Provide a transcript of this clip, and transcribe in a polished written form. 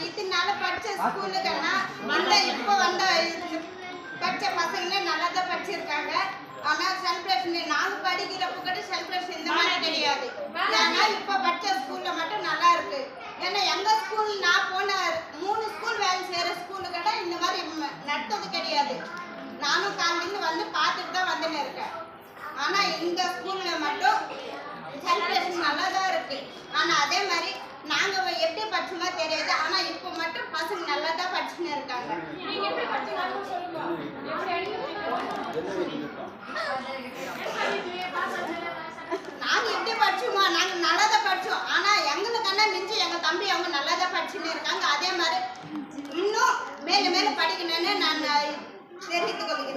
இதனால படிச்ச ஸ்கூலுக்குன்னா இப்போ வந்த படித்த பசங்களே நல்லா தான் படிச்சிருக்காங்க. ஆனால் செலிப்ரேஷன் நாங்கள் படிக்கிறப்ப கூட செலிப்ரேஷன் இந்த மாதிரி கிடையாது. ஏன்னா இப்போ படித்த ஸ்கூலில் மட்டும் நல்லா இருக்கு. ஏன்னா எங்கள் ஸ்கூல் நான் போன 3 ஸ்கூல் வேலை செய்கிற ஸ்கூலு கூட இந்த மாதிரி நடத்தது கிடையாது. நானும் காலையிலேருந்து வந்து பார்த்துட்டு தான் வந்துன்னு இருக்கேன். ஆனால் இந்த ஸ்கூலில் மட்டும் செலிப்ரேஷன் நல்லா தான் இருக்கு. ஆனால் அதே மாதிரி நாங்கள் எப்படி படிச்சோமோ தெரியாது. ஆனால் இப்போ மட்டும் பசங்க நல்லா தான் படிச்சுன்னு இருக்காங்க. நாங்கள் எப்படி படிச்சோமோ நாங்கள் நல்லா தான் படித்தோம். ஆனால் எங்களுக்கெல்லாம் மிஞ்சி எங்கள் தம்பி அவங்க நல்லா தான் படிச்சுன்னு இருக்காங்க. அதே மாதிரி இன்னும் மேலே மேலே படிக்கணும்னு நான் தெரிவித்துக் கொள்கிறேன்.